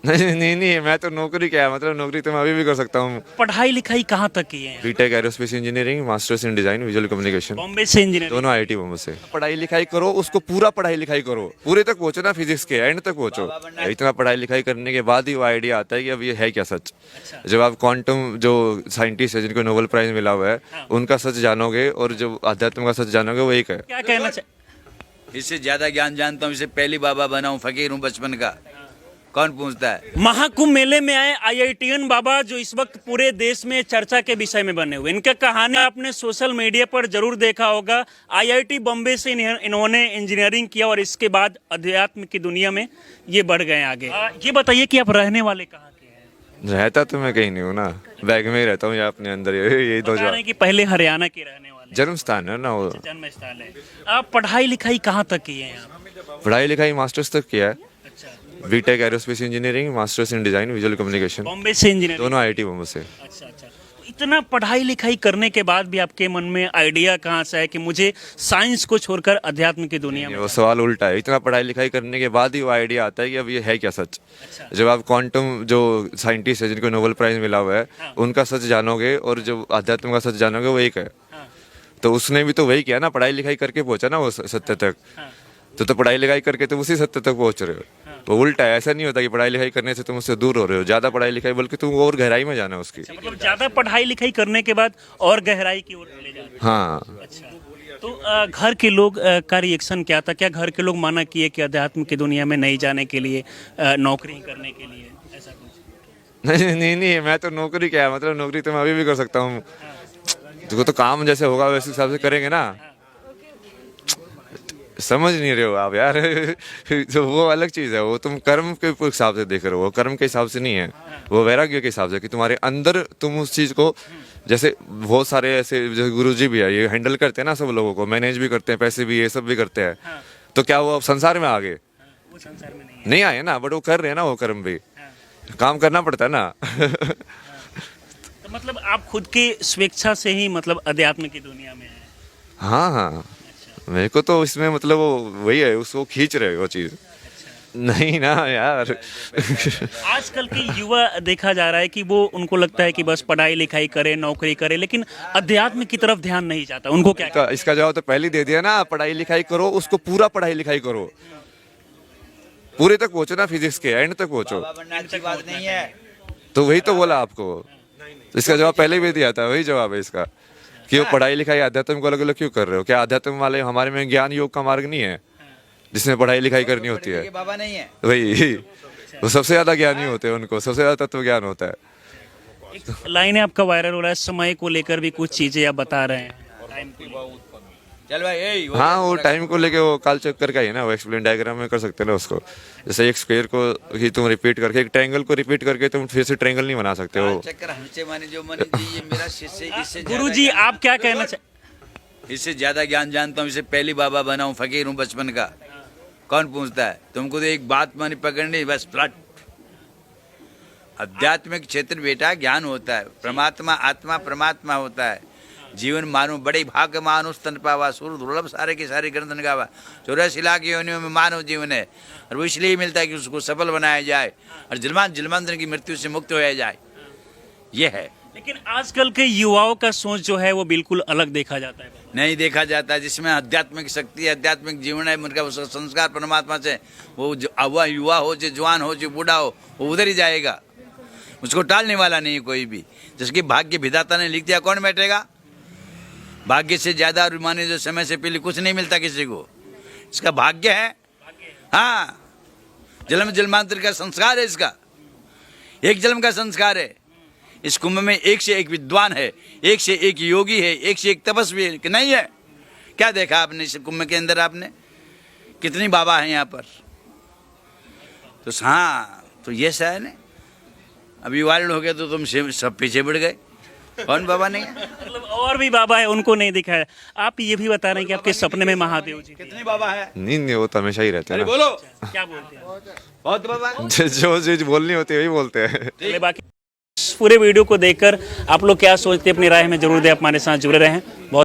नहीं, मैं तो नौकरी क्या है, मतलब नौकरी तो मैं अभी भी कर सकता हूँ। पढ़ाई लिखाई कहाँ तक की है? BTech aerospace engineering, masters in design visual communication, Bombay से इंजीनियरिंग। दोनों आईआईटी बॉम्बे से। पढ़ाई लिखाई करो, उसको पूरा पढ़ाई लिखाई करो, पूरे तक पहुंचो ना, फिजिक्स के एंड तक पहुंचो। इतना पढ़ाई लिखाई करने के बाद ही वो आइडिया आता है कि अब ये है क्या सच। जब आप क्वांटम जो साइंटिस्ट है जिनको नोबेल प्राइज मिला हुआ है, उनका सच जानोगे और जो अध्यात्म का सच जानोगे वो एक है। क्या कहना चाहिए? इससे ज्यादा ज्ञान जानता हूँ, इससे पहली बाबा बना हूँ, फकीर हूँ बचपन का। कौन पूछता है? महाकुंभ मेले में आए आईआईटीएन बाबा जो इस वक्त पूरे देश में चर्चा के विषय में बने हुए, इनका कहानी आपने सोशल मीडिया पर जरूर देखा होगा। आईआईटी बॉम्बे से इन्होंने इंजीनियरिंग किया और इसके बाद अध्यात्म की दुनिया में ये बढ़ गए आगे। ये बताइए कि आप रहने वाले कहाँ के हैं? रहता तो मैं कहीं नहीं हूँ ना, बैग में ही रहता हूँ या अपने अंदर, यही दो बता रहे जगह। हैं कि पहले हरियाणा के रहने वाले। जन्म स्थान है ना वो। जन्म स्थल है। आप पढ़ाई लिखाई कहाँ तक की है यहाँ? पढ़ाई लिखाई मास्टर्स तक किया है, अच्छा, BTech aerospace engineering, masters in design visual communication, Bombay से इंजीनियरिंग। दोनों आईआईटी बॉम्बे से। अच्छा अच्छा। तो इतना पढ़ाई लिखाई करने के बाद भी आपके मन में आइडिया कहाँ से है कि मुझे साइंस को छोड़कर अध्यात्म की दुनिया में? वो सवाल उल्टा है, इतना पढ़ाई लिखाई करने के बाद ही वो आइडिया आता है कि अब ये है क्या सच। जब आप क्वांटम जो साइंटिस्ट है जिनको नोबेल प्राइज मिला हुआ है, उनका सच जानोगे और जो अध्यात्म का सच जानोगे वो एक है। तो उसने भी तो वही किया ना, पढ़ाई लिखाई करके पहुंचा ना वो सत्य तक। तो पढ़ाई लिखाई करके तुम उसी सत्य तक पहुंच रहे हो। वो उल्टा है, ऐसा नहीं होता कि पढ़ाई लिखाई करने से तुम उससे दूर हो रहे हो, ज्यादा पढ़ाई लिखाई, बल्कि तुम और गहराई में जाना उसकी। मतलब ज्यादा पढ़ाई लिखाई करने के बाद और गहराई की ओर चले जाते हैं। हाँ। अच्छा। तो घर के लोग का रिएक्शन क्या था? क्या घर के लोग मना किए कि अध्यात्म की दुनिया में नहीं जाने के लिए, नौकरी करने के लिए, ऐसा कुछ? नहीं, मैं तो नौकरी क्या है, मतलब नौकरी तो मैं अभी भी कर सकता हूँ। तो काम जैसे होगा वैसे हिसाब से करेंगे ना। समझ नहीं रहे हो आप यार। तो वो अलग चीज है, वो तुम कर्म के हिसाब से देख रहे हो, वो कर्म के हिसाब से नहीं है, वो वैराग्य के हिसाब से कि तुम्हारे अंदर तुम उस चीज को, जैसे बहुत सारे ऐसे जैसे गुरुजी भी है, ये हैंडल करते हैं ना सब लोगों को, मैनेज भी करते हैं, पैसे भी, ये सब भी करते हैं। तो क्या वो अब संसार में आ गए? वो संसार में नहीं है। नहीं आए ना, बट वो कर रहे हैं ना, वो कर्म भी काम करना पड़ता है ना। तो मतलब आप खुद की स्वेच्छा से ही मतलब अध्यात्म की दुनिया में है? हाँ, मेरे को तो इसमें मतलब वो वही है, उसको खींच रहे वो चीज। नहीं ना यार। आजकल के युवा देखा जा रहा है कि वो, उनको लगता है कि बस पढ़ाई लिखाई करे, नौकरी करे, लेकिन अध्यात्म की तरफ ध्यान नहीं जाता। उनको क्या? इसका जवाब तो पहले ही दे दिया ना, पढ़ाई लिखाई करो, उसको पूरा पढ़ाई लिखाई करो, पूरे तक पहुंचो ना, फिजिक्स के एंड तक पहुंचो। बाबा बनना अच्छी बात नहीं है। तो वही तो बोला आपको, इसका जवाब पहले भी दिया था, वही जवाब है इसका कि वो पढ़ाई लिखाई अध्यात्म को अलग अलग क्यों कर रहे हो? क्या अध्यात्म वाले हमारे में ज्ञान योग का मार्ग नहीं है जिसमें पढ़ाई लिखाई करनी होती है? बाबा नहीं है। वही, वो सबसे ज्यादा ज्ञानी होते हैं, उनको सबसे ज्यादा तत्व ज्ञान होता है। एक लाइन है आपका वायरल हो रहा है, समय को लेकर भी कुछ चीजें आप बता रहे हैं। टाइम को लेकर। चल भाई, हाँ, वो टाइम को लेके वो काल चक्कर का ही है ना, वो एक्सप्लेन डायग्राम में कर सकते हैं ना उसको। जैसे एक स्क्वायर को ही तुम रिपीट करके, एक ट्रायंगल को रिपीट करके तुम फिर से ट्रायंगल नहीं बना सकते हो। चक्कर हमसे माने जो मन जी, ये मेरा शिष्य, इससे गुरुजी आप क्या कहना इससे ज्यादा ज्ञान जानता हूँ, इससे पहली बाबा बना हूँ, फकीर हूँ बचपन का। कौन पूछता है? तुमको तो एक बात मानी पकड़नी, बस फ्लट। आध्यात्मिक क्षेत्र बेटा ज्ञान होता है, परमात्मा आत्मा परमात्मा होता है। जीवन मानो बड़े भाग मानुष तन पावा, सूर दुर्लभ सारे के सारे ग्रंथन गावा। 84 लाख योनियों में मानव जीवन है, और वो इसलिए मिलता है कि उसको सफल बनाया जाए और जन्मांतर की मृत्यु से मुक्त होया जाए। ये है। लेकिन आजकल के युवाओं का सोच जो है वो बिल्कुल अलग देखा जाता है। नहीं देखा जाता, जिसमें आध्यात्मिक शक्ति, आध्यात्मिक जीवन है, उनका उसका संस्कार परमात्मा से, वो युवा हो, जो जवान हो, जो बूढ़ा हो, वो उधर ही जाएगा। उसको टालने वाला नहीं कोई भी। जिसकी भाग्य विधाता ने लिख दिया, कौन बैठेगा? भाग्य से ज्यादा, और माने जो समय से पहले कुछ नहीं मिलता किसी को, इसका भाग्य है। हाँ, जन्म जन्मांतर का संस्कार है इसका, एक जन्म का संस्कार है। इस कुंभ में एक से एक विद्वान है, एक से एक योगी है, एक से एक तपस्वी है कि नहीं है? क्या देखा आपने इस कुंभ के अंदर? आपने कितनी बाबा हैं यहाँ पर? तो हाँ, तो ये सा है ना। अभी वायरल हो गया तो तुम सब पीछे बढ़ गए। कौन बाबा नहीं है? मतलब और भी बाबा है, उनको नहीं दिखा है। आप ये भी बता रहे हैं कि आपके सपने में महादेव जी कितने बाबा है? नहीं, वो तो हमेशा ही रहते हैं ना। बोलो, क्या बोलते हैं? बहुत बाबा। जो चीज बोलनी होती है वही बोलते हैं। चलिए, बाकी इस पूरे वीडियो को देखकर आप लोग क्या सोचते हैं अपनी राय में जरूर दें। आप हमारे साथ जुड़े रहें। बहुत